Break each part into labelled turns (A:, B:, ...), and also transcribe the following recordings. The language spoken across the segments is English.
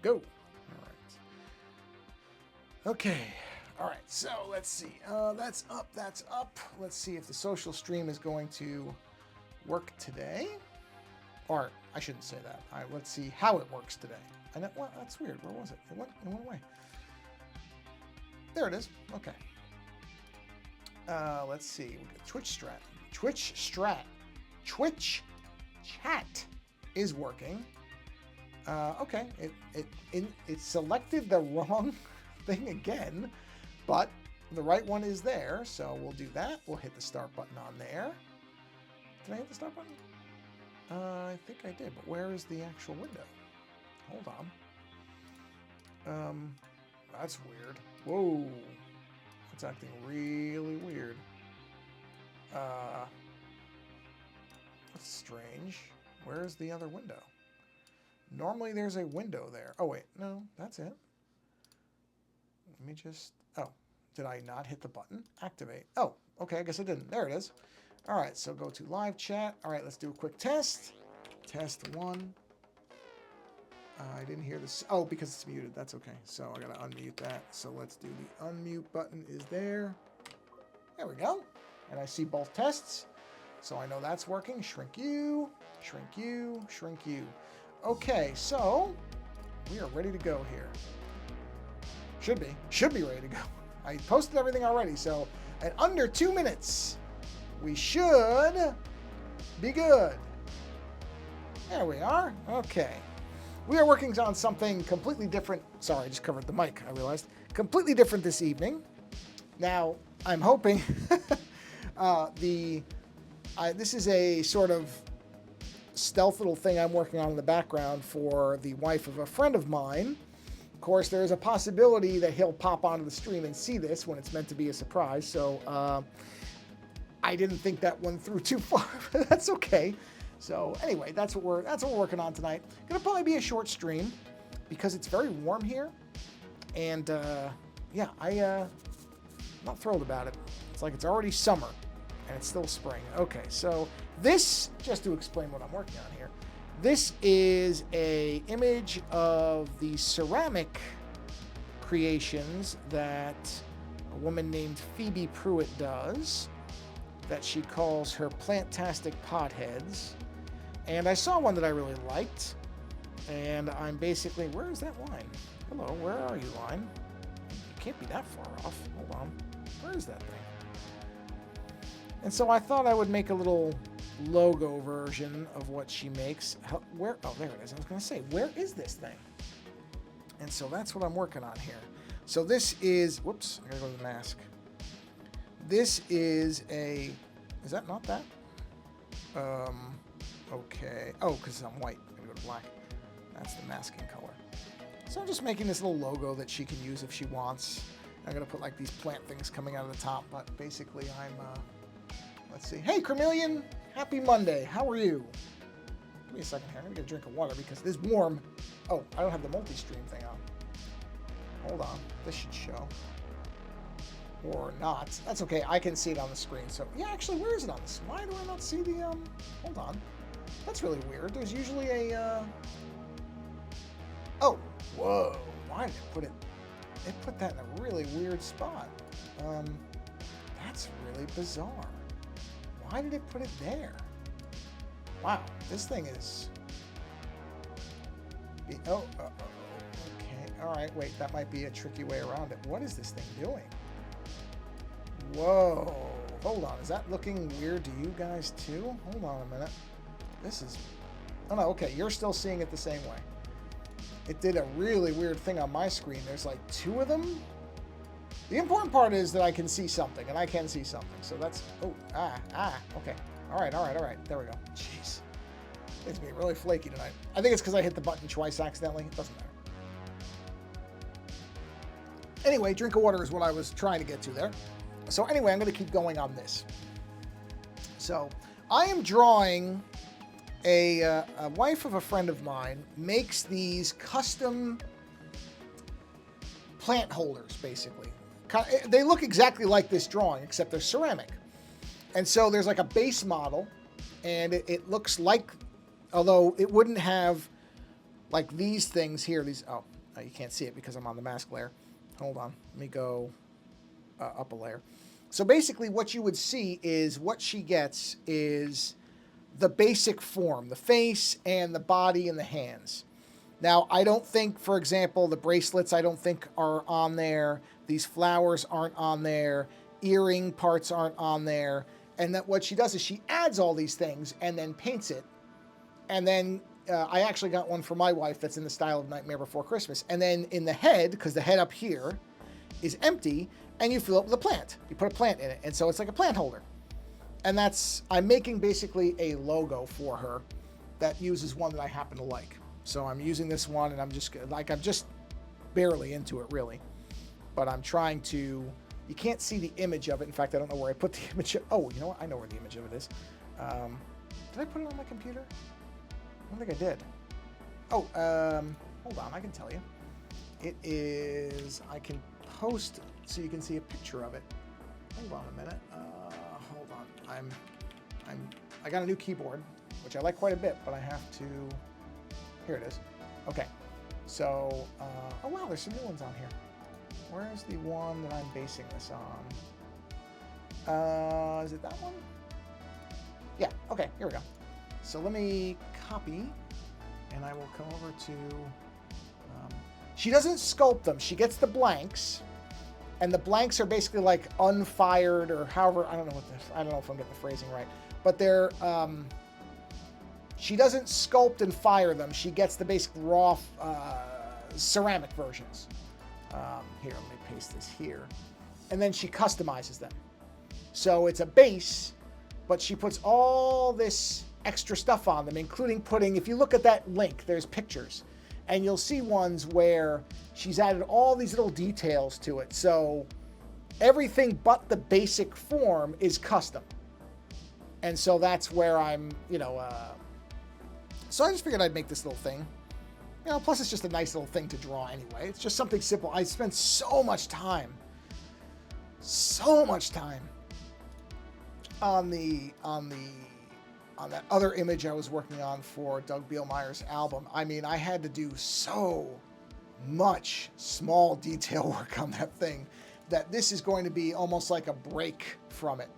A: Go. All right. Okay. All right. So let's see. That's up. That's up. Let's see if the social stream is going to work today. Or I shouldn't say that. All right. Let's see how it works today. I know. Well, that's weird. Where was it? It went away. There it is. Okay. Let's see. We got Twitch chat is working. Okay, it selected the wrong thing again, but the right one is there, so we'll do that. We'll hit the start button on there. Did I hit the start button? I think I did, but where is the actual window? Hold on. That's weird. Whoa, that's acting really weird. That's strange. Where's the other window? Normally there's a window there. Oh, wait. No, that's it. Let me just... Oh, did I not hit the button? Activate. Oh, okay. I guess I didn't. There it is. All right, so go to live chat. All right, let's do a quick test. Test 1. I didn't hear this. Oh, because it's muted. That's okay. So I got to unmute that. So let's do the unmute button is there. There we go. And I see both tests. So I know that's working. Shrink you, shrink you, shrink you. Okay, so we are ready to go here. Should be ready to go. I posted everything already, so in under 2 minutes, we should be good. There we are. Okay. We are working on something completely different. Sorry, I just covered the mic, I realized. Completely different this evening. Now, I'm hoping this is a sort of stealth little thing I'm working on in the background for the wife of a friend of mine. Of course, there is a possibility that he'll pop onto the stream and see this when it's meant to be a surprise. So I didn't think that one through too far, but that's okay. So anyway, that's what we're working on tonight. Gonna probably be a short stream because it's very warm here, and yeah, I'm not thrilled about it. It's like it's already summer and it's still spring. Okay, so this, just to explain what I'm working on here, this is a image of the ceramic creations that a woman named Phoebe Pruitt does, that she calls her Plantastic Potheads. And I saw one that I really liked, and I'm basically, where is that line? Hello, where are you, line? You can't be that far off. Hold on. Where is that thing? And so I thought I would make a little logo version of what she makes. Where? Oh, there it is. I was going to say, where is this thing? And so that's what I'm working on here. So this is, whoops, I gotta go to the mask. This is a, is that not that? Okay. Oh, because I'm white. I'm going to go to black. That's the masking color. So I'm just making this little logo that she can use if she wants. I'm going to put like these plant things coming out of the top, but basically I'm, let's see. Hey, Chameleon. Happy Monday. How are you? Give me a second here. I'm going to get a drink of water because it is warm. Oh, I don't have the multi-stream thing on. Hold on. This should show. Or not. That's okay. I can see it on the screen. So, yeah, actually, where is it on the screen? Why do I not see the, hold on. That's really weird. There's usually a, oh, whoa. Why did it put it? It put that in a really weird spot. That's really bizarre. Why did it put it there? Wow, this thing is... Oh, okay. All right, wait, that might be a tricky way around it. What is this thing doing? Whoa, hold on. Is that looking weird to you guys too? Hold on a minute. This is... Oh, no, okay, you're still seeing it the same way. It did a really weird thing on my screen. There's like 2 of them. The important part is that I can see something, and I can see something. So that's... Oh, okay. All right. There we go. Jeez. It's being really flaky tonight. I think it's because I hit the button twice accidentally. It doesn't matter. Anyway, drink of water is what I was trying to get to there. So anyway, I'm going to keep going on this. So I am drawing a wife of a friend of mine makes these custom plant holders, basically. They look exactly like this drawing, except they're ceramic. And so there's like a base model, and it looks like, although it wouldn't have Like these things here, these, oh, you can't see it because I'm on the mask layer. Hold on, let me go up a layer. So basically what you would see is what she gets is the basic form, the face and the body and the hands. Now, I don't think, for example, the bracelets I don't think are on there. These flowers aren't on there. Earring parts aren't on there. And that what she does is she adds all these things and then paints it. And then I actually got one for my wife that's in the style of Nightmare Before Christmas. And then in the head, because the head up here is empty, and you fill it with a plant. You put a plant in it. And so it's like a plant holder. And that's, I'm making basically a logo for her that uses one that I happen to like. So I'm using this one, and I'm just barely into it, really. But I'm trying to, you can't see the image of it. In fact, I don't know where I put the image of, oh, you know what? I know where the image of it is. Did I put it on my computer? I don't think I did. Oh, hold on, I can tell you. It is, I can post so you can see a picture of it. Hold on a minute. Hold on. I got a new keyboard, which I like quite a bit, but I have to, here it is. Okay. So, oh wow, there's some new ones on here. Where's the one that I'm basing this on? Is it that one? Yeah, okay, here we go. So let me copy, and I will come over to, she doesn't sculpt them. She gets the blanks, and the blanks are basically like unfired, or however, I don't know if I'm getting the phrasing right, but they're, she doesn't sculpt and fire them. She gets the basic raw ceramic versions. Here, let me paste this here. And then she customizes them. So it's a base, but she puts all this extra stuff on them, including putting, if you look at that link, there's pictures. And you'll see ones where she's added all these little details to it. So everything but the basic form is custom. And so that's where I'm, so I just figured I'd make this little thing. Plus it's just a nice little thing to draw anyway. It's just something simple. I spent so much time on that other image I was working on for Doug Bielmeyer's album. I mean, I had to do so much small detail work on that thing that this is going to be almost like a break from it,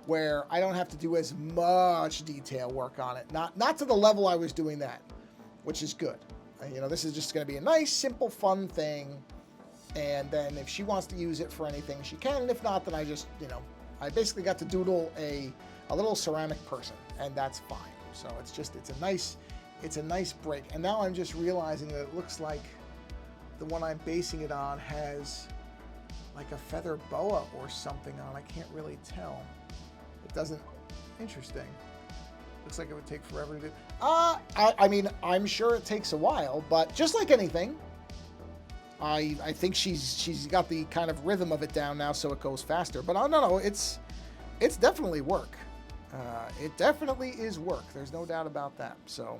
A: where I don't have to do as much detail work on it. Not to the level I was doing that, which is good. This is just going to be a nice, simple, fun thing. And then if she wants to use it for anything, she can. And if not, then I just, I basically got to doodle a little ceramic person, and that's fine. So it's a nice break. And now I'm just realizing that it looks like the one I'm basing it on has like a feather boa or something on. I can't really tell. It doesn't, interesting. Looks like it would take forever to do. I mean, I'm sure it takes a while, but just like anything, I think she's got the kind of rhythm of it down now, so it goes faster. But no, it's definitely work. It definitely is work. There's no doubt about that. So,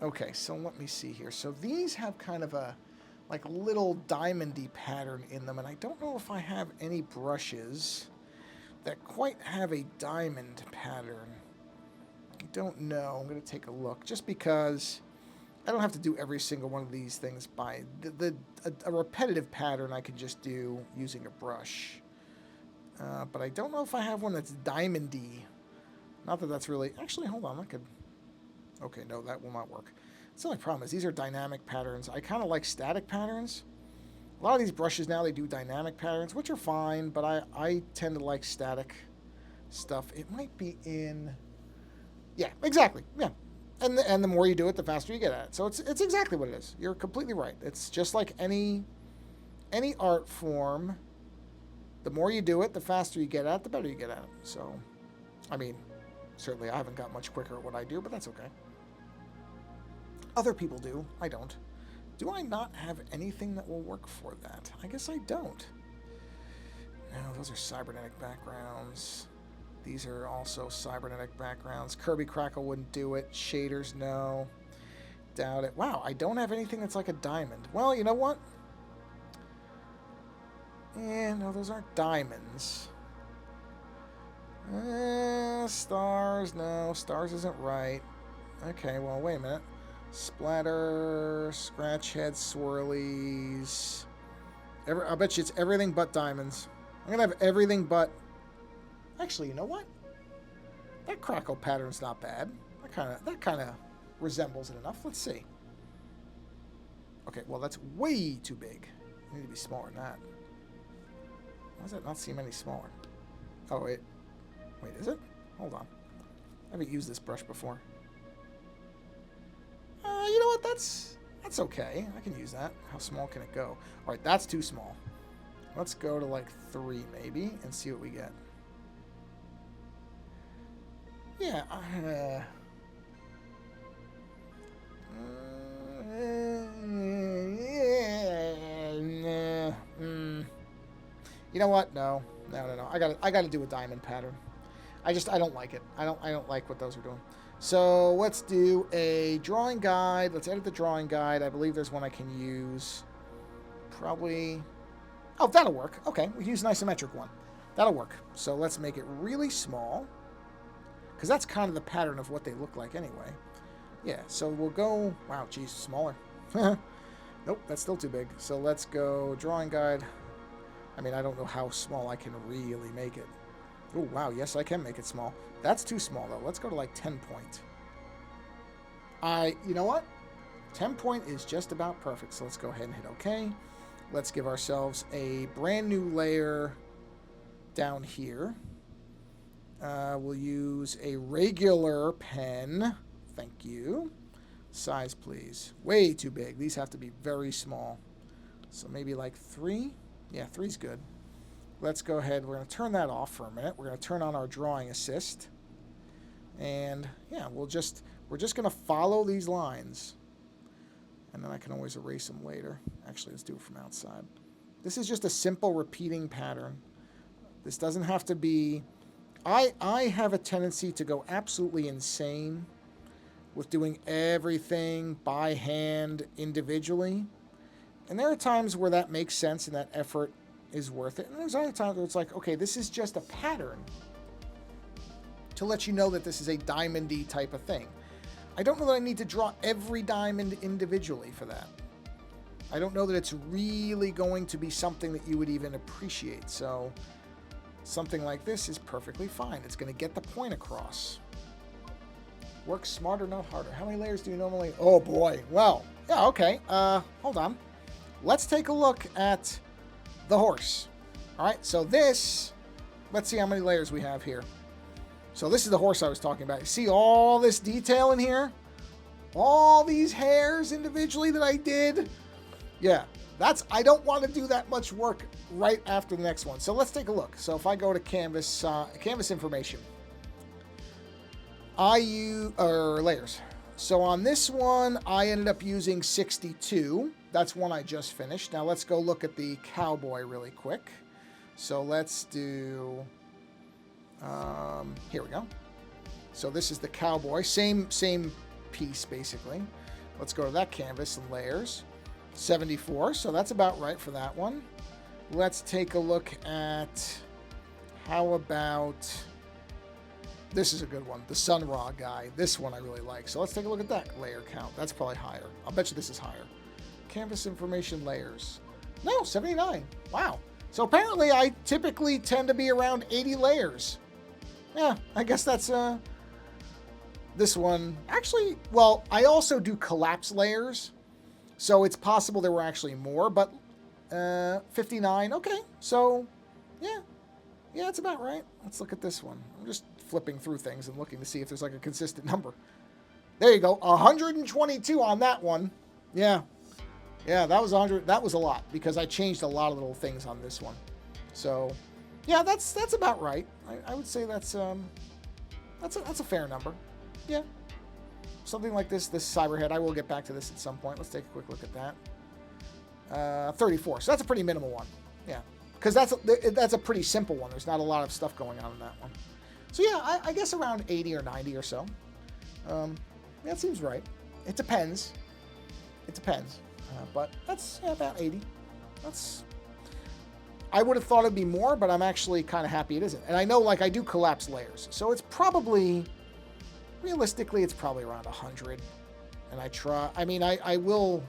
A: okay, so let me see here. So these have kind of a like little diamondy pattern in them, and I don't know if I have any brushes that quite have a diamond pattern. I don't know. I'm going to take a look, just because I don't have to do every single one of these things by a repetitive pattern I can just do using a brush. But I don't know if I have one that's diamondy. Not that that's really, actually, hold on, okay, no, that will not work. That's the only problem is these are dynamic patterns. I kind of like static patterns. A lot of these brushes now, they do dynamic patterns, which are fine, but I tend to like static stuff. It might be in, yeah, exactly, yeah. And the more you do it, the faster you get at it. So it's exactly what it is. You're completely right. It's just like any art form. The more you do it, the faster you get at it, the better you get at it. So, I mean, certainly I haven't got much quicker at what I do, but that's okay. Other people do. I don't. Do I not have anything that will work for that? I guess I don't. No, those are cybernetic backgrounds. These are also cybernetic backgrounds. Kirby Crackle wouldn't do it. Shaders, no. Doubt it. Wow, I don't have anything that's like a diamond. Well, you know what? No, those aren't diamonds. Stars, no. Stars isn't right. Okay, well, wait a minute. Splatter, scratch head, swirlies. I bet you it's everything but diamonds. I'm gonna have everything but. Actually, you know what? That crackle pattern's not bad. That kind of resembles it enough. Let's see. Okay, well that's way too big. I need to be smaller than that. Why does that not seem any smaller? Oh wait, is it? Hold on. I haven't used this brush before. You know what? That's okay. I can use that. How small can it go? All right, that's too small. Let's go to like 3 maybe and see what we get. Yeah. You know what? No. I got to do a diamond pattern. I don't like it. I don't like what those are doing. So let's do a drawing guide. Let's edit the drawing guide. I believe there's one I can use. Probably. Oh, that'll work. Okay, we use an isometric one. That'll work. So let's make it really small, because that's kind of the pattern of what they look like anyway. Yeah, so we'll go... Wow, geez, smaller. Nope, that's still too big. So let's go drawing guide. I mean, I don't know how small I can really make it. Oh, wow, yes, I can make it small. That's too small, though. Let's go to, like, 10 point. You know what? 10 point is just about perfect, so let's go ahead and hit OK. Let's give ourselves a brand new layer down here. We'll use a regular pen. Thank you. Size, please. Way too big. These have to be very small. So maybe like 3. Yeah, 3's good. Let's go ahead. We're going to turn that off for a minute. We're going to turn on our drawing assist. And yeah, we're just going to follow these lines. And then I can always erase them later. Actually, let's do it from outside. This is just a simple repeating pattern. This doesn't have to be... I have a tendency to go absolutely insane with doing everything by hand individually. And there are times where that makes sense and that effort is worth it. And there's other times where it's like, okay, this is just a pattern to let you know that this is a diamond-y type of thing. I don't know that I need to draw every diamond individually for that. I don't know that it's really going to be something that you would even appreciate. So something like this is perfectly fine. It's going to get the point across. Work smarter, not harder. How many layers do you normally... Oh, boy. Well, yeah, okay. Hold on. Let's take a look at the horse. All right, so this... Let's see how many layers we have here. So this is the horse I was talking about. You see all this detail in here? All these hairs individually that I did? Yeah, I don't want to do that much work right after the next one. So let's take a look. So if I go to canvas, canvas information, layers. So on this one, I ended up using 62. That's one I just finished. Now let's go look at the cowboy really quick. So let's do, here we go. So this is the cowboy, same piece basically. Let's go to that canvas and layers. 74, so that's about right for that one. Let's take a look at, how about, this is a good one, the Sun Ra guy. This one I really like. So let's take a look at that layer count. That's probably higher. I'll bet you this is higher. Canvas information layers. No, 79. Wow. So apparently I typically tend to be around 80 layers. Yeah, I guess that's this one. Actually, well, I also do collapse layers. So it's possible there were actually more, but 59. Okay, so yeah, it's about right. Let's look at this one. I'm just flipping through things and looking to see if there's like a consistent number. There you go, 122 on that one. Yeah, that was 100. That was a lot because I changed a lot of little things on this one. So yeah, that's about right. I would say that's a fair number. Yeah. Something like this Cyberhead. I will get back to this at some point. Let's take a quick look at that. 34. So that's a pretty minimal one. Yeah. Because that's a pretty simple one. There's not a lot of stuff going on in that one. So yeah, I guess around 80 or 90 or so. That seems right. It depends. But that's about 80. I would have thought it'd be more, but I'm actually kind of happy it isn't. And I know, like, I do collapse layers. So it's probably... Realistically, it's probably around 100. And I try, I mean, I will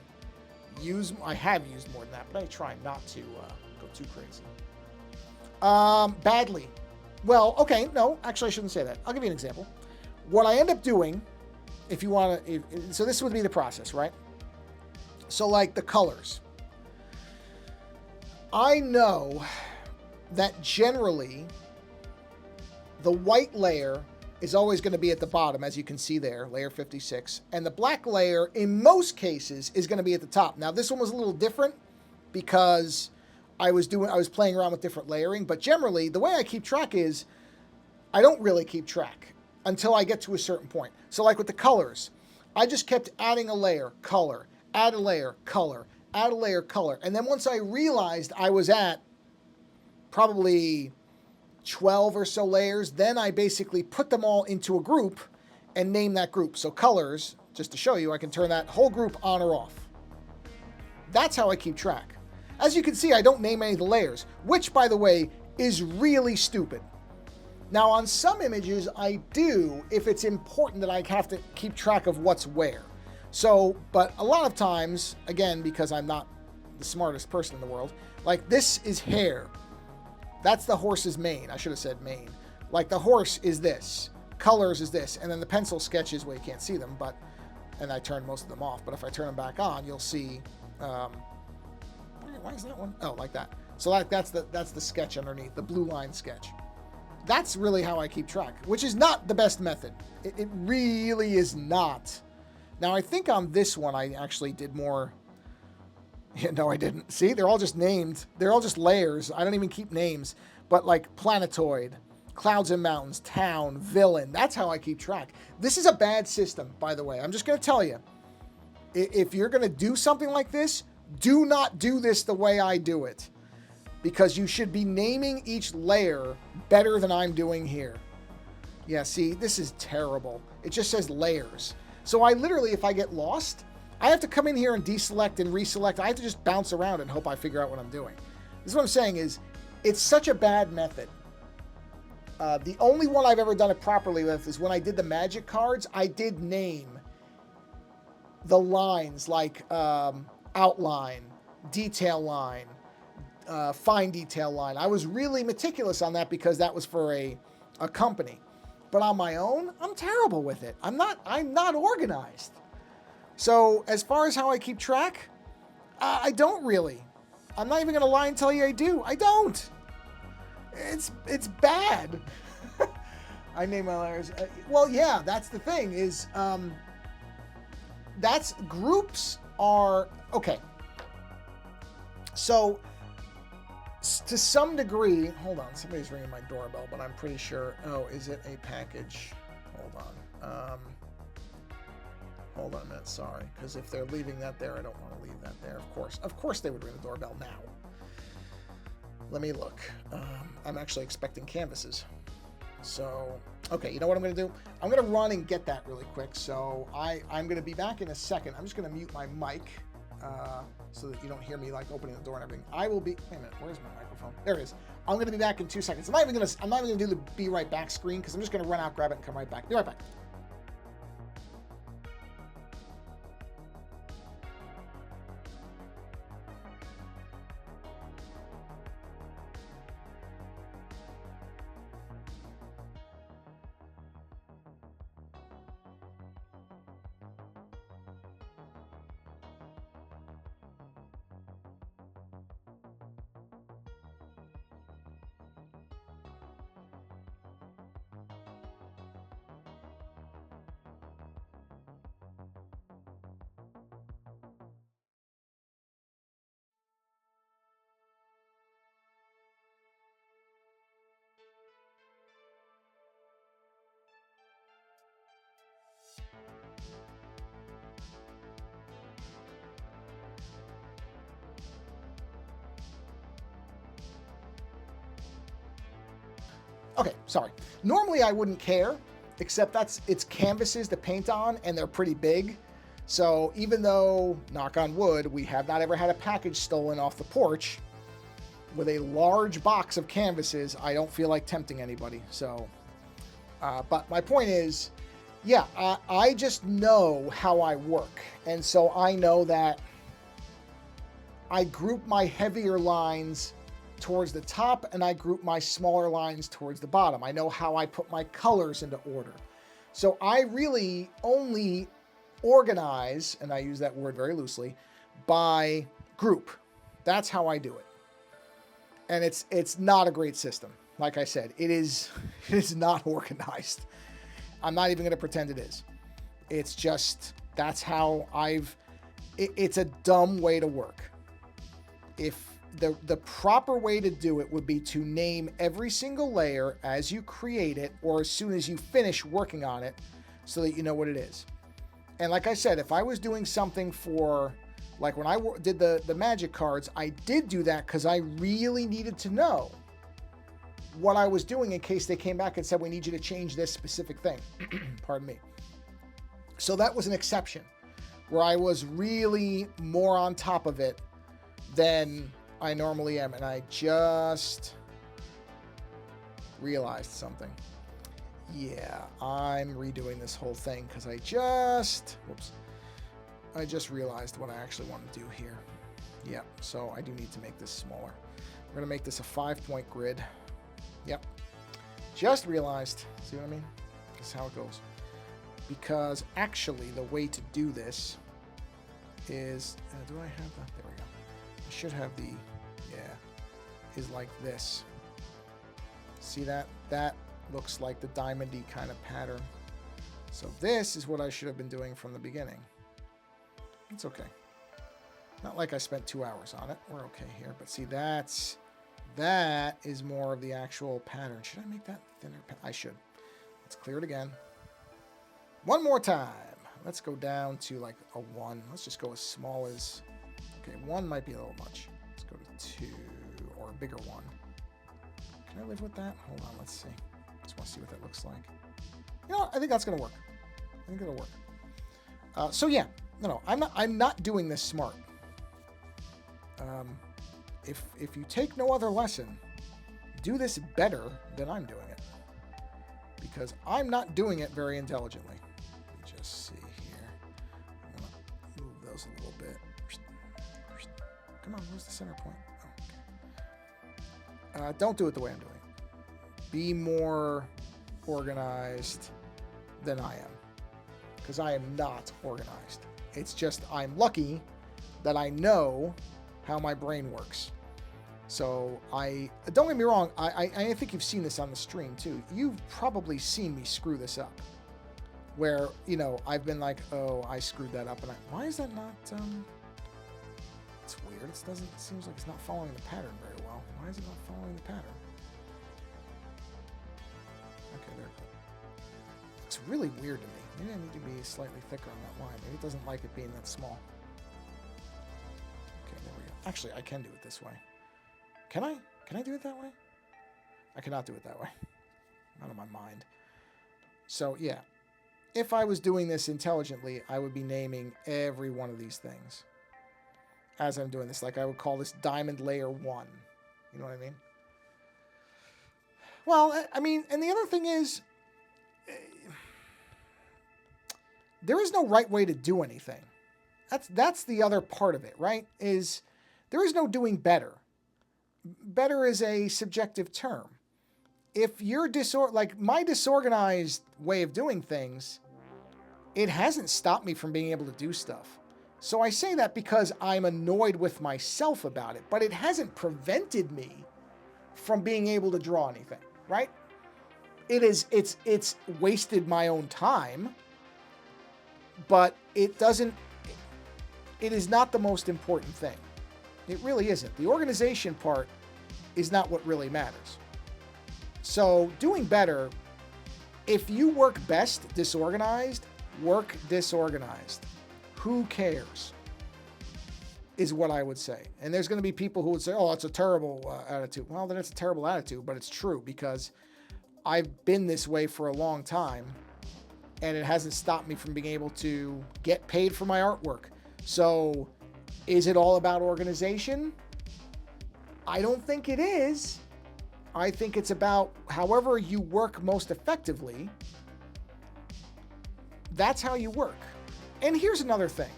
A: use, I have used more than that, but I try not to go too crazy. Badly. Well, okay, no, actually I shouldn't say that. I'll give you an example. What I end up doing, if you want to, so this would be the process, right? So like the colors. I know that generally the white layer is always going to be at the bottom, as you can see there, layer 56. And the black layer, in most cases, is going to be at the top. Now, this one was a little different because I was playing around with different layering. But generally, the way I keep track is I don't really keep track until I get to a certain point. So like with the colors, I just kept adding a layer, color, add a layer, color, add a layer, color. And then once I realized I was at probably 12 or so layers, then I basically put them all into a group and name that group. So colors, just to show you, I can turn that whole group on or off. That's how I keep track. As you can see, I don't name any of the layers, which, by the way, is really stupid. Now, on some images, I do if it's important that I have to keep track of what's where. So, but a lot of times, again, because I'm not the smartest person in the world, like this is hair. That's the horse's mane. I should have said mane. Like the horse is this, colors is this, and then the pencil sketches, well, you can't see them, but, and I turned most of them off, but if I turn them back on, you'll see, why is that one? Oh, like that. So that's the sketch underneath, the blue line sketch. That's really how I keep track, which is not the best method. It really is not. Now, I think on this one, I actually did more. Yeah, no, I didn't. See, they're all just named. They're all just layers. I don't even keep names. But like planetoid, clouds and mountains, town, villain. That's how I keep track. This is a bad system, by the way. I'm just going to tell you. If you're going to do something like this, do not do this the way I do it. Because you should be naming each layer better than I'm doing here. Yeah, see, this is terrible. It just says layers. So I literally, if I get lost, I have to come in here and deselect and reselect. I have to just bounce around and hope I figure out what I'm doing. This is what I'm saying is, it's such a bad method. The only one I've ever done it properly with is when I did the magic cards, I did name the lines like outline, detail line, fine detail line. I was really meticulous on that because that was for a company. But on my own, I'm terrible with it. I'm not organized. So as far as how I keep track, I don't really. I'm not even going to lie and tell you I do. I don't. It's bad. I name my layers. Well, yeah, that's the thing is, that's groups are, okay. So to some degree, hold on, somebody's ringing my doorbell, but I'm pretty sure, oh, is it a package? Hold on. Hold on a minute, sorry, because if they're leaving that there, I don't want to leave that there, of course they would ring the doorbell now. Let me look. I'm actually expecting canvases. So, okay, you know what I'm going to do? I'm going to run and get that really quick, so I'm going to be back in a second. I'm just going to mute my mic so that you don't hear me, like, opening the door and everything. I will be, wait a minute, where's my microphone? There it is. I'm going to be back in 2 seconds. I'm not even going to do the be right back screen, because I'm just going to run out, grab it, and come right back. Be right back. Okay, sorry. Normally I wouldn't care, except it's canvases to paint on, and they're pretty big. So even though, knock on wood, we have not ever had a package stolen off the porch, with a large box of canvases, I don't feel like tempting anybody. So, but my point is, yeah, I just know how I work. And so I know that I group my heavier lines towards the top and I group my smaller lines towards the bottom. I know how I put my colors into order. So I really only organize, and I use that word very loosely, by group. That's how I do it. And it's not a great system. Like I said, it is not organized. I'm not even going to pretend it is. It's just, that's how it's a dumb way to work. If the proper way to do it would be to name every single layer as you create it or as soon as you finish working on it so that you know what it is. And like I said, if I was doing something for, like when I did the magic cards, I did do that because I really needed to know what I was doing in case they came back and said, we need you to change this specific thing. Pardon me. So that was an exception where I was really more on top of it than I normally am. And I just realized something. Yeah, I'm redoing this whole thing because I just realized what I actually want to do here. Yep, so I do need to make this smaller. We're going to make this a 5-point grid. Yep, just realized. See what I mean? This is how it goes. Because actually the way to do this is, do I have that? There we go. I should have the, is like this. See that? That looks like the diamond-y kind of pattern. So this is what I should have been doing from the beginning. It's okay. Not like I spent 2 hours on it. We're okay here. But see, that is more of the actual pattern. Should I make that thinner? I should. Let's clear it again. One more time. Let's go down to like a 1. Let's just go as small as... Okay, 1 might be a little much. Let's go to 2 or a bigger 1. Can I live with that? Hold on, let's see. Just want to see what that looks like. You know what? I think that's going to work. I think it'll work. So yeah, no, I'm not doing this smart. If you take no other lesson, do this better than I'm doing it. Because I'm not doing it very intelligently. Let me just see here. I'm going to move those a little bit. Come on, where's the center point? Oh, okay. Don't do it the way I'm doing it. Be more organized than I am. Because I am not organized. It's just I'm lucky that I know how my brain works. So don't get me wrong, I think you've seen this on the stream too. You've probably seen me screw this up. Where, you know, I've been like, oh, I screwed that up. And why is that not, it's weird. It seems like it's not following the pattern very well. Why is it not following the pattern? Okay, there it goes. Looks really weird to me. Maybe I need to be slightly thicker on that line. Maybe it doesn't like it being that small. Okay, there we go. Actually, I can do it this way. Can I? Can I do it that way? I cannot do it that way. Not in my mind. So, yeah. If I was doing this intelligently, I would be naming every one of these things. As I'm doing this. Like, I would call this Diamond Layer 1. You know what I mean? Well, I mean, and the other thing is... there is no right way to do anything. That's the other part of it, right? Is there is no doing better. Better is a subjective term. If you're like my disorganized way of doing things, it hasn't stopped me from being able to do stuff. So I say that because I'm annoyed with myself about it, but it hasn't prevented me from being able to draw anything, right? It's wasted my own time, but it is not the most important thing. It really isn't. The organization part is not what really matters. So doing better, if you work best disorganized, work disorganized. Who cares? Is what I would say. And there's going to be people who would say, oh, that's a terrible attitude. Well, then it's a terrible attitude, but it's true because I've been this way for a long time and it hasn't stopped me from being able to get paid for my artwork. So is it all about organization? I don't think it is. I think it's about however you work most effectively, that's how you work. And here's another thing,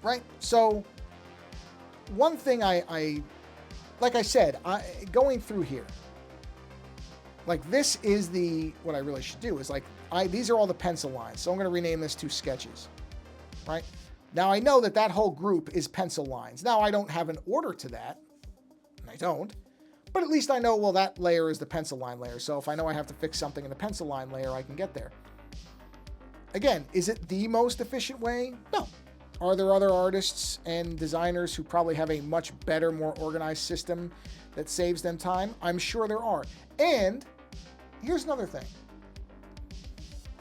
A: right? So one thing like I said, going through here, like this is what I really should do is like, these are all the pencil lines. So I'm going to rename this to sketches, right? Now I know that whole group is pencil lines. Now I don't have an order to that. I don't. But at least I know, well, that layer is the pencil line layer. So if I know I have to fix something in the pencil line layer, I can get there. Again, is it the most efficient way? No. Are there other artists and designers who probably have a much better, more organized system that saves them time? I'm sure there are. And here's another thing.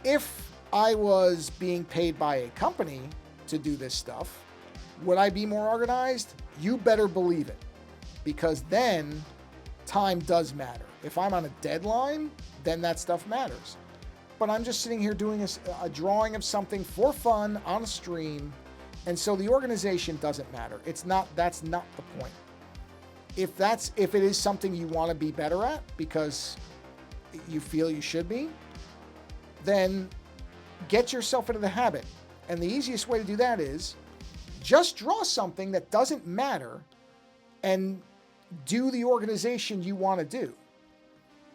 A: If I was being paid by a company to do this stuff, would I be more organized? You better believe it. Because then time does matter. If I'm on a deadline, then that stuff matters. But I'm just sitting here doing a drawing of something for fun on a stream, and so the organization doesn't matter. That's not the point. If it is something you want to be better at because you feel you should be, then get yourself into the habit. And the easiest way to do that is just draw something that doesn't matter and do the organization you want to do.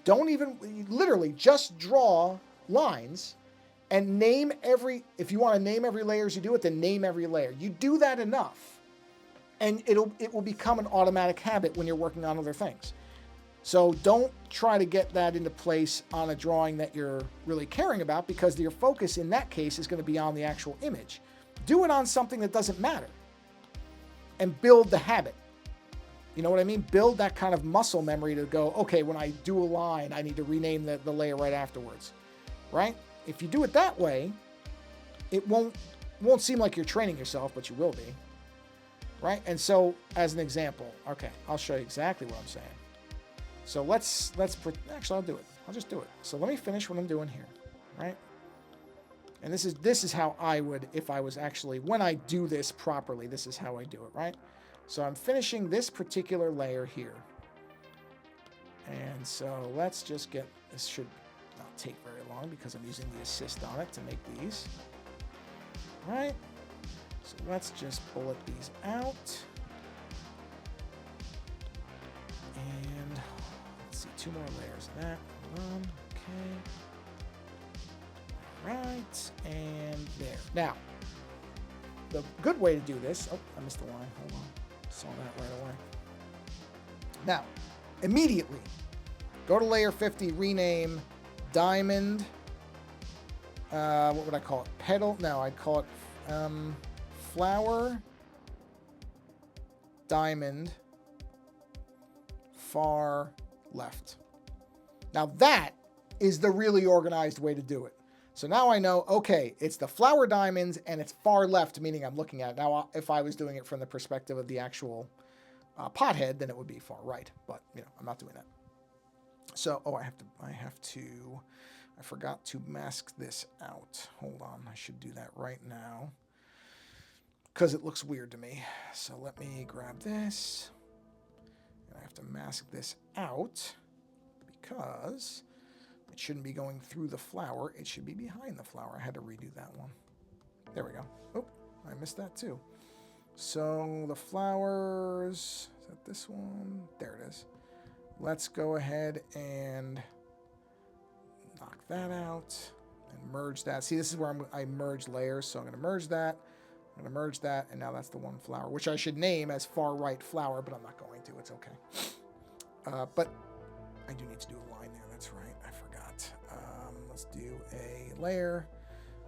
A: Don't even, literally just draw lines and if you want to name every layer as you do it, then name every layer. You do that enough and it will become an automatic habit when you're working on other things. So don't try to get that into place on a drawing that you're really caring about, because your focus in that case is going to be on the actual image. Do it on something that doesn't matter and build the habit. You know what I mean? Build that kind of muscle memory to go, okay, when I do a line, I need to rename the layer right afterwards, right? If you do it that way, it won't seem like you're training yourself, but you will be, right? And so, as an example, okay, I'll show you exactly what I'm saying. So actually, I'll do it. I'll just do it. So let me finish what I'm doing here, right? And this is how I would, if I was actually, when I do this properly, this is how I do it, right? So I'm finishing this particular layer here. And so let's just this should not take very long because I'm using the assist on it to make these. All right? So let's just bullet these out. And let's see, 2 more layers of that. Hold on. Okay. All right, and there. Now, the good way to do this, oh, I missed the line, hold on. Saw that right away. Now, immediately, go to layer 50, rename diamond, what would I call it? Petal? No, I'd call it flower, diamond, far left. Now that is the really organized way to do it. So now I know, okay, it's the flower diamonds and it's far left, meaning I'm looking at it. Now, if I was doing it from the perspective of the actual pothead, then it would be far right. But, I'm not doing that. So, I forgot to mask this out. Hold on, I should do that right now because it looks weird to me. So let me grab this. And I have to mask this out because it shouldn't be going through the flower. It should be behind the flower. I had to redo that one. There we go. Oh, I missed that too. So the flowers, is that this one? There it is. Let's go ahead and knock that out and merge that. See, this is where I merge layers. So I'm going to merge that. I'm going to merge that. And now that's the one flower, which I should name as far right flower, but I'm not going to. It's okay. But I do need to do a line there. That's right. I forgot. Let's do a layer.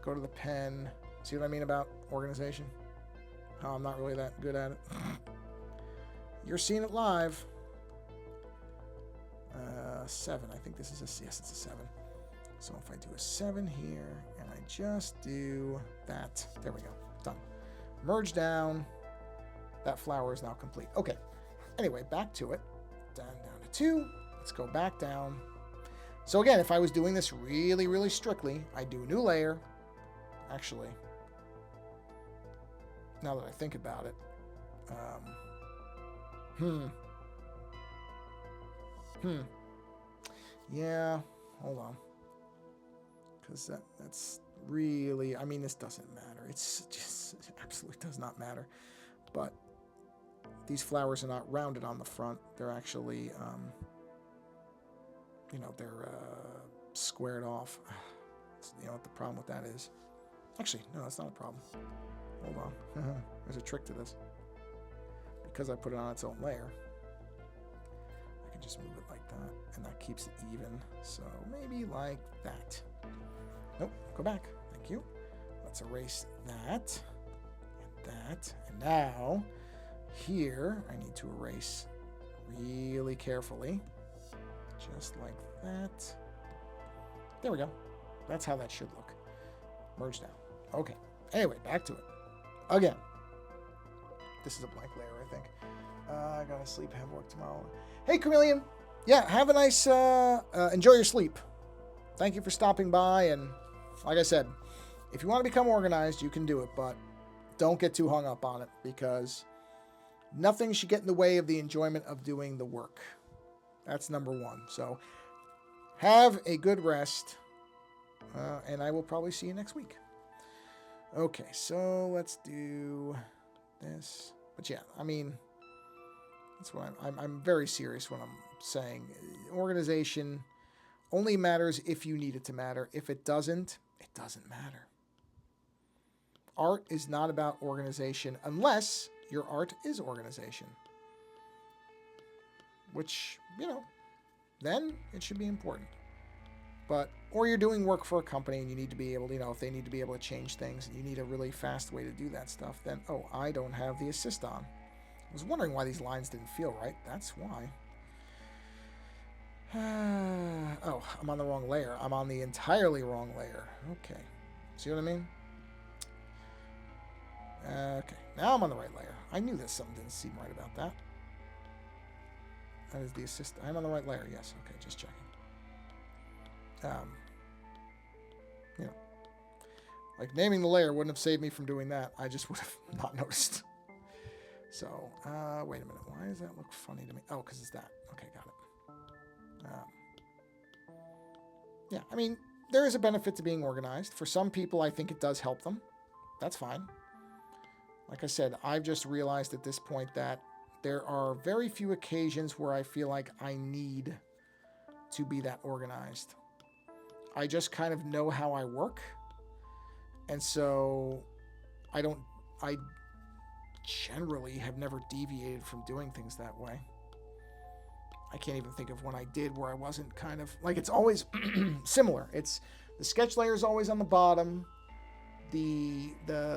A: Go to the pen. See what I mean about organization? How I'm not really that good at it. You're seeing it live. 7. I think this is yes, it's a 7. So if I do a 7 here and I just do that, there we go. Done. Merge down. That flower is now complete. Okay. Anyway, back to it. Down to 2. Let's go back down. So again, if I was doing this really, really strictly, I'd do a new layer. Actually, now that I think about it, yeah, hold on, because that's really, I mean, this doesn't matter. It's just, it absolutely does not matter. But these flowers are not rounded on the front. They're actually, you know, they're squared off. You know what the problem with that is? Actually, no, that's not a problem. Hold on. There's a trick to this. Because I put it on its own layer, I can just move it like that, and that keeps it even. So maybe like that. Nope, go back. Thank you. Let's erase that and that. And now, here, I need to erase really carefully. Just like that. There we go. That's how that should look. Merge down. Okay. Anyway, back to it. Again. This is a blank layer, I think. I gotta sleep, have work tomorrow. Hey, Chameleon. Yeah, have a nice, enjoy your sleep. Thank you for stopping by, and like I said, if you want to become organized, you can do it, but don't get too hung up on it, because nothing should get in the way of the enjoyment of doing the work. That's number one. So have a good rest, and I will probably see you next week. Okay, so let's do this. But yeah, I mean, that's what I'm very serious when I'm saying organization only matters if you need it to matter. If it doesn't matter. Art is not about organization unless your art is organization. Which, you know, then it should be important. But, or you're doing work for a company and you need to be able to, you know, if they need to be able to change things and you need a really fast way to do that stuff, then, oh, I don't have the assist on. I was wondering why these lines didn't feel right. That's why. Oh, I'm on the wrong layer. I'm on the entirely wrong layer. Okay. See what I mean? Okay. Now I'm on the right layer. I knew that something didn't seem right about that. That is the assist. I'm on the right layer. Yes. Okay. Just checking. You know, like naming the layer wouldn't have saved me from doing that. I just would have not noticed. So, wait a minute. Why does that look funny to me? Oh, because it's that. Okay, got it. Yeah, I mean, there is a benefit to being organized. For some people, I think it does help them. That's fine. Like I said, I've just realized at this point that there are very few occasions where I feel like I need to be that organized. I just kind of know how I work. And so I generally have never deviated from doing things that way. I can't even think of when I did where I wasn't kind of, like, it's always similar. It's the sketch layer is always on the bottom. The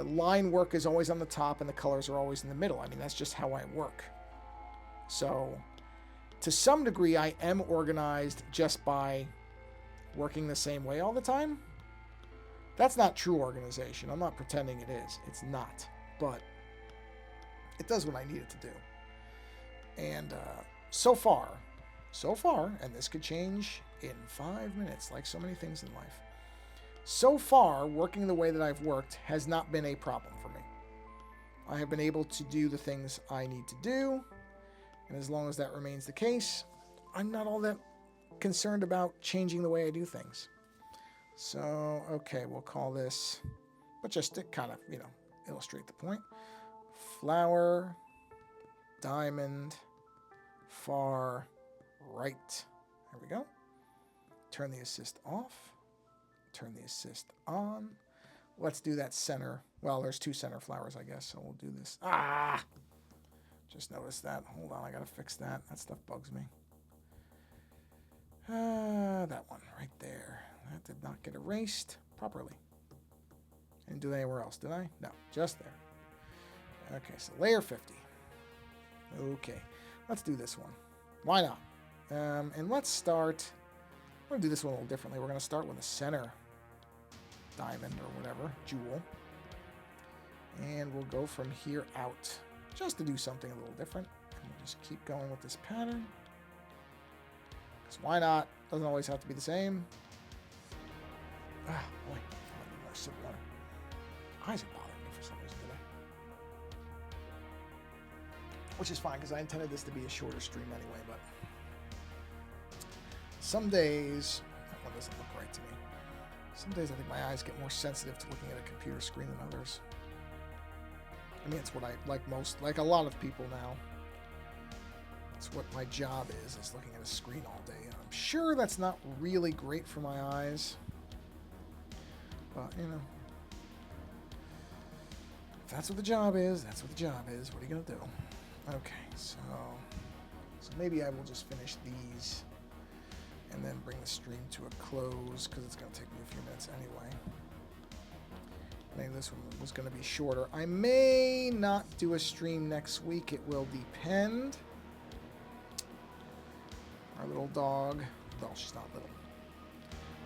A: line work is always on the top and the colors are always in the middle. I mean, that's just how I work. So to some degree, I am organized just by working the same way all the time. That's not true organization. I'm not pretending it is. It's not. But it does what I need it to do. And so far, and this could change in 5 minutes, like so many things in life. So far, working the way that I've worked has not been a problem for me. I have been able to do the things I need to do. And as long as that remains the case, I'm not all that concerned about changing the way I do things. So, okay, we'll call this, but just to kind of, you know, illustrate the point. Flower, diamond, far, right. There we go. Turn the assist off. Turn the assist on. Let's do that center. Well, there's two center flowers, I guess, so we'll do this. Just noticed that. Hold on, I gotta fix that. That stuff bugs me. That one right there. That did not get erased properly. Didn't do that anywhere else, did I? No, just there. Okay, so layer 50. Okay, let's do this one. Why not? And let's start. We're gonna do this one a little differently. We're gonna start with a center diamond or whatever, jewel. And we'll go from here out just to do something a little different. And we'll just keep going with this pattern. Because why not? Doesn't always have to be the same. Boy. I need more sip water. Eyes are bothering me for some reason today. Which is fine, because I intended this to be a shorter stream anyway, but some days, that one doesn't look right to me. Some days I think my eyes get more sensitive to looking at a computer screen than others. I mean, it's what I like most, like a lot of people now. It's what my job is looking at a screen all day. And I'm sure that's not really great for my eyes. But, you know, if that's what the job is, that's what the job is. What are you going to do? Okay, so maybe I will just finish these and then bring the stream to a close because it's going to take me a few minutes anyway. Maybe this one was going to be shorter. I may not do a stream next week. It will depend. Our little dog, well, she's not little.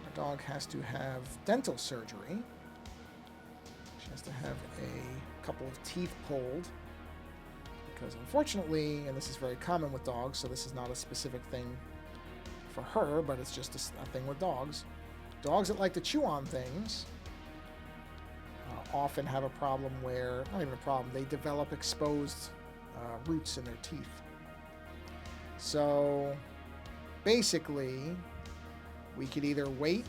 A: Our dog has to have dental surgery. She has to have a couple of teeth pulled. Because unfortunately, and this is very common with dogs, so this is not a specific thing for her, but it's just a thing with dogs. Dogs that like to chew on things often have a problem where, not even a problem, they develop exposed roots in their teeth. So basically, we could either wait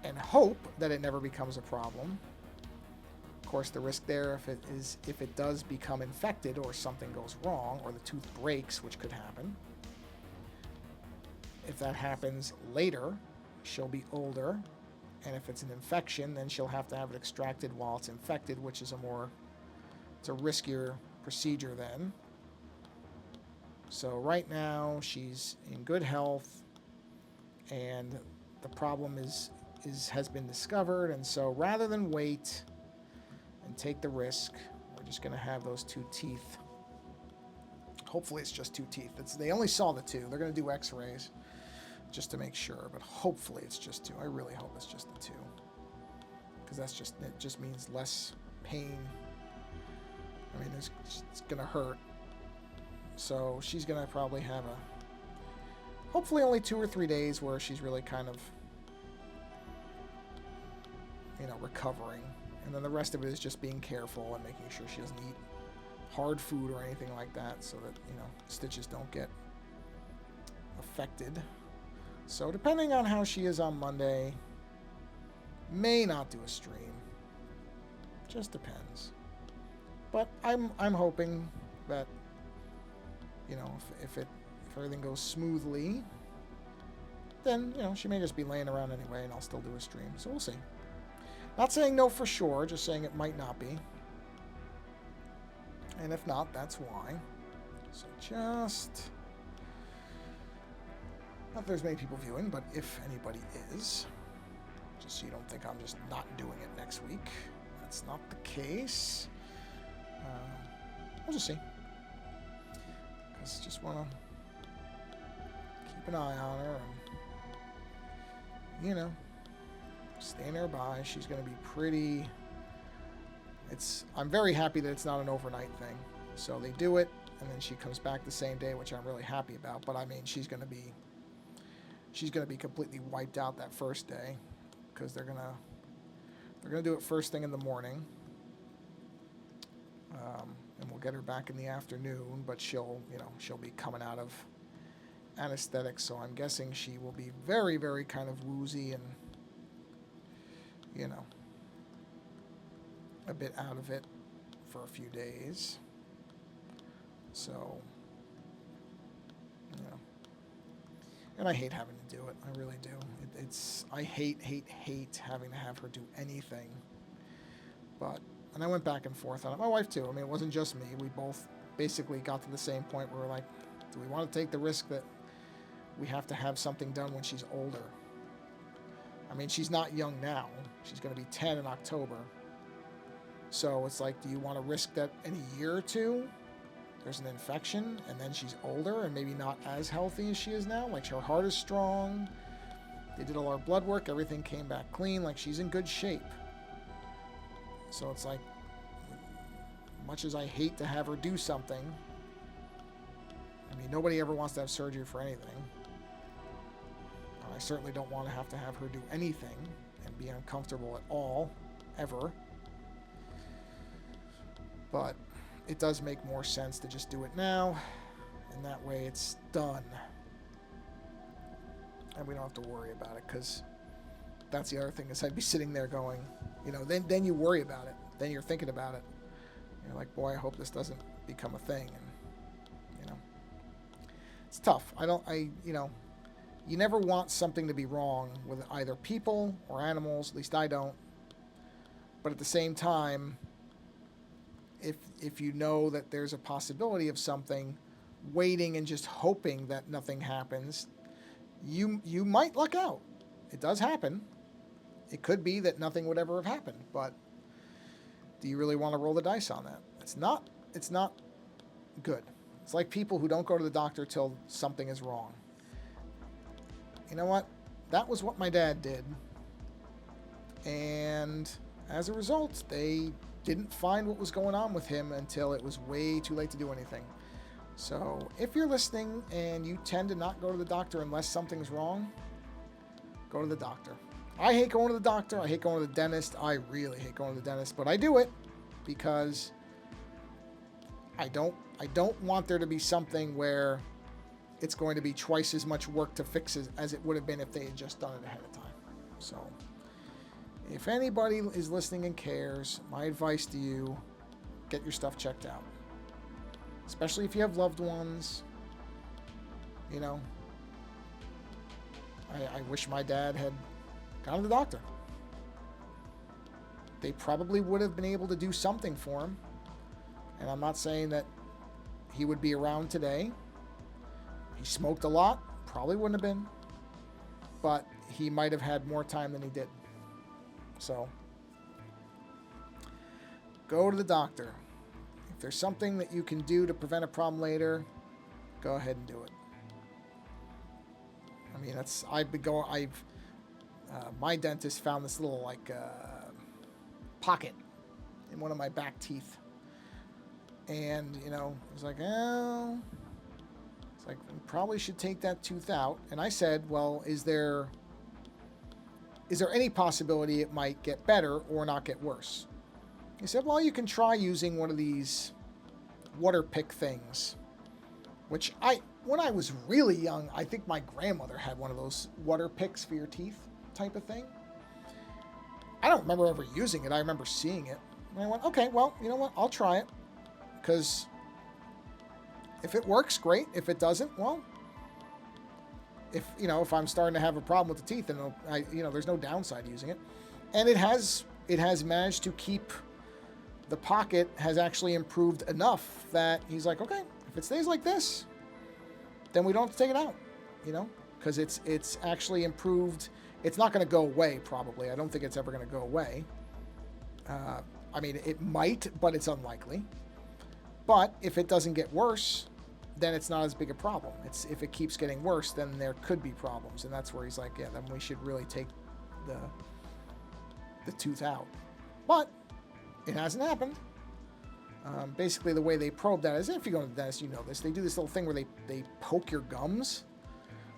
A: and hope that it never becomes a problem. Of course, the risk there if it does become infected or something goes wrong or the tooth breaks, which could happen. If that happens later, she'll be older, and if it's an infection, then she'll have to have it extracted while it's infected, which is it's a riskier procedure then. So right now she's in good health, and the problem has been discovered, and so rather than wait and take the risk, we're just going to have those 2 teeth. Hopefully it's just 2 teeth. They only saw the 2. They're going to do x-rays just to make sure, but hopefully it's just 2. I really hope it's just the 2, because it just means less pain. I mean, it's going to hurt. So she's going to probably have hopefully only 2 or 3 days where she's really kind of, recovering. And then the rest of it is just being careful and making sure she doesn't eat hard food or anything like that so that, stitches don't get affected. So depending on how she is on Monday, may not do a stream. Just depends. But I'm hoping that, if everything goes smoothly, then, she may just be laying around anyway and I'll still do a stream. So we'll see. Not saying no for sure, just saying it might not be. And if not, that's why. So just... not that there's many people viewing, but if anybody is, just so you don't think I'm just not doing it next week, that's not the case. We'll just see. Because just want to keep an eye on her and, stay nearby. She's going to be pretty... I'm very happy that it's not an overnight thing. So they do it, and then she comes back the same day, which I'm really happy about. But I mean, she's going to be completely wiped out that first day, because they're gonna do it first thing in the morning, and we'll get her back in the afternoon. But she'll be coming out of anesthetic, so I'm guessing she will be very, very kind of woozy and a bit out of it for a few days. So, and I hate having to do it. I really do. I hate having to have her do anything. And I went back and forth on it. My wife too. I mean, it wasn't just me. We both basically got to the same point where we're like, do we want to take the risk that we have to have something done when she's older? I mean, she's not young now. She's going to be 10 in October. So it's like, do you want to risk that in a year or two? There's an infection, and then she's older and maybe not as healthy as she is now. Like, her heart is strong. They did all our blood work. Everything came back clean. Like, she's in good shape. So it's like, much as I hate to have her do something, I mean, nobody ever wants to have surgery for anything. I certainly don't want to have her do anything and be uncomfortable at all, ever. But it does make more sense to just do it now, and that way it's done. And we don't have to worry about it, because That's the other thing, is I'd be sitting there going, you know, then you worry about it. Then you're thinking about it. You're like, boy, I hope this doesn't become a thing. And, you know, it's tough. You know, you never want something to be wrong with either people or animals. At least I don't. But at the same time, if you know that there's a possibility of something, waiting and just hoping that nothing happens, you might luck out. It does happen. It could be that nothing would ever have happened, but do you really want to roll the dice on that? It's not good. It's like people who don't go to the doctor till something is wrong. You know what? That was what my dad did. And as a result, they didn't find what was going on with him until it was way too late to do anything. So if you're listening and you tend to not go to the doctor unless something's wrong, go to the doctor. I hate going to the doctor. I hate going to the dentist. I really hate going to the dentist, but I do it because I don't want there to be something where it's going to be twice as much work to fix as it would have been if they had just done it ahead of time. So if anybody is listening and cares, my advice to you, get your stuff checked out. Especially if you have loved ones. You know, I wish my dad had gone to the doctor. They probably would have been able to do something for him. And I'm not saying that he would be around today. He smoked a lot, probably wouldn't have been. But he might have had more time than he did. So, go to the doctor. If there's something that you can do to prevent a problem later, go ahead and do it. I mean, my dentist found this little pocket in one of my back teeth, and you know, it was like, oh, it's like, we probably should take that tooth out. And I said, well, is there any possibility it might get better or not get worse? He said, well, you can try using one of these water pick things, which when I was really young, I think my grandmother had one of those water picks for your teeth type of thing. I don't remember ever using it. I remember seeing it. And I went, okay, well, you know what? I'll try it. Because if it works, great. If it doesn't, well, if I'm starting to have a problem with the teeth, then there's no downside to using it. And it has managed to keep, the pocket has actually improved enough that he's like, okay, if it stays like this, then we don't have to take it out, because it's actually improved. It's not going to go away, probably. I don't think it's ever going to go away. I mean, it might, but it's unlikely. But if it doesn't get worse, then it's not as big a problem. If it keeps getting worse, then there could be problems. And that's where he's like, yeah, then we should really take the tooth out. But it hasn't happened. Basically, the way they probe that is, if you go to the dentist, you know this. They do this little thing where they poke your gums,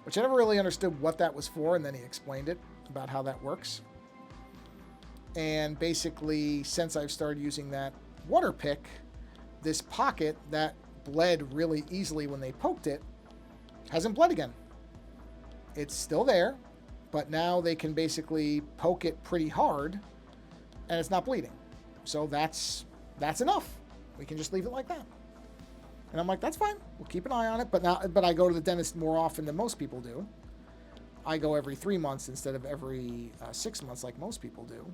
A: which I never really understood what that was for, and then he explained it about how that works. And basically, since I've started using that water pick, this pocket that bled really easily when they poked it hasn't bled again. It's still there, but now they can basically poke it pretty hard, and it's not bleeding. So that's enough. We can just leave it like that. And I'm like, that's fine. We'll keep an eye on it. But I go to the dentist more often than most people do. I go every 3 months instead of every 6 months like most people do.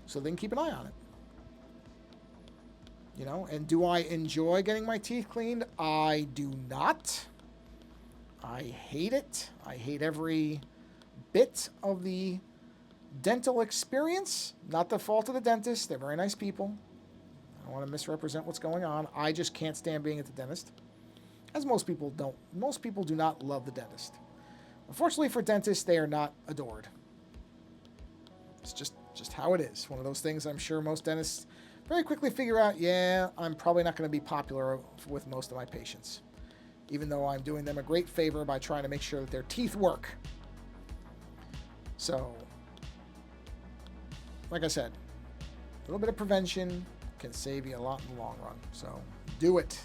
A: So they can keep an eye on it. And do I enjoy getting my teeth cleaned? I do not. I hate it. I hate every bit of the dental experience. Not the fault of the dentist. They're very nice people. I don't want to misrepresent what's going on. I just can't stand being at the dentist. As most people don't. Most people do not love the dentist. Unfortunately for dentists, they are not adored. It's just how it is. One of those things I'm sure most dentists very quickly figure out, yeah, I'm probably not going to be popular with most of my patients. Even though I'm doing them a great favor by trying to make sure that their teeth work. So, like I said, a little bit of prevention can save you a lot in the long run. So, do it.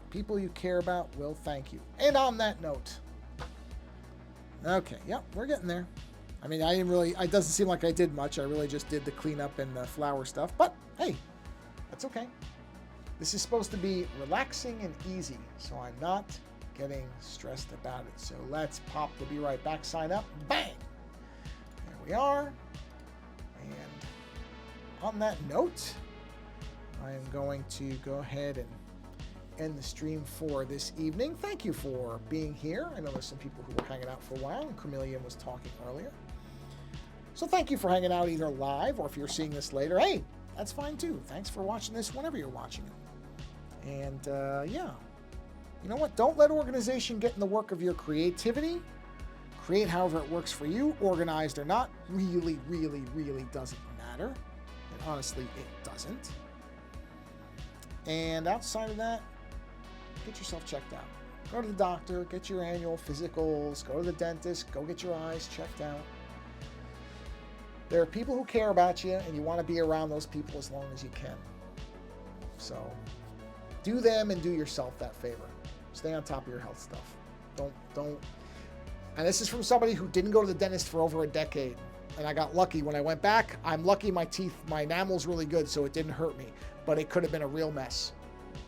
A: People you care about will thank you. And on that note, okay, yep, we're getting there. I mean, I didn't really, it doesn't seem like I did much. I really just did the cleanup and the flower stuff. But hey, that's okay. This is supposed to be relaxing and easy, so I'm not getting stressed about it. So let's pop the Be Right Back sign up. Bang! There we are. And on that note, I am going to go ahead and end the stream for this evening. Thank you for being here. I know there's some people who were hanging out for a while, and Chameleon was talking earlier. So thank you for hanging out either live or if you're seeing this later. Hey, that's fine too. Thanks for watching this whenever you're watching it. And yeah, you know what? Don't let organization get in the work of your creativity. Create however it works for you, organized or not. Really, really, really doesn't matter. And honestly, it doesn't. And outside of that, get yourself checked out. Go to the doctor, get your annual physicals, go to the dentist, go get your eyes checked out. There are people who care about you, and you want to be around those people as long as you can. So do them and do yourself that favor. Stay on top of your health stuff. Don't. And this is from somebody who didn't go to the dentist for over a decade. And I got lucky when I went back. I'm lucky my teeth, my enamel's really good, so it didn't hurt me. But it could have been a real mess.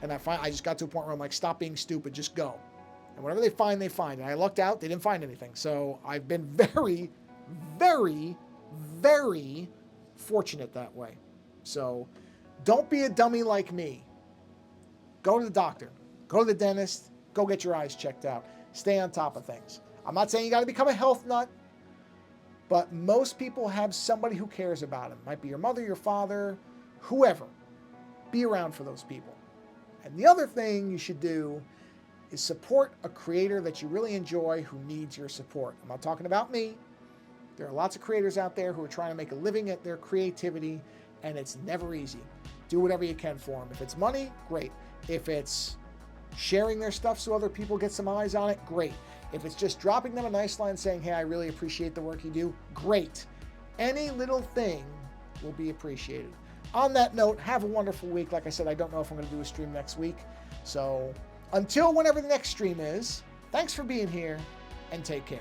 A: And I just got to a point where I'm like, stop being stupid, just go. And whatever they find, they find. And I lucked out, they didn't find anything. So I've been very, very, very fortunate that way. So don't be a dummy like me. Go to the doctor. Go to the dentist. Go get your eyes checked out. Stay on top of things. I'm not saying you got to become a health nut, but most people have somebody who cares about them. Might be your mother, your father, whoever. Be around for those people. And the other thing you should do is support a creator that you really enjoy who needs your support. I'm not talking about me. There are lots of creators out there who are trying to make a living at their creativity, and it's never easy. Do whatever you can for them. If it's money, great. If it's sharing their stuff so other people get some eyes on it, great. If it's just dropping them a nice line saying, hey, I really appreciate the work you do, great. Any little thing will be appreciated. On that note, have a wonderful week. Like I said, I don't know if I'm going to do a stream next week. So until whenever the next stream is, thanks for being here and take care.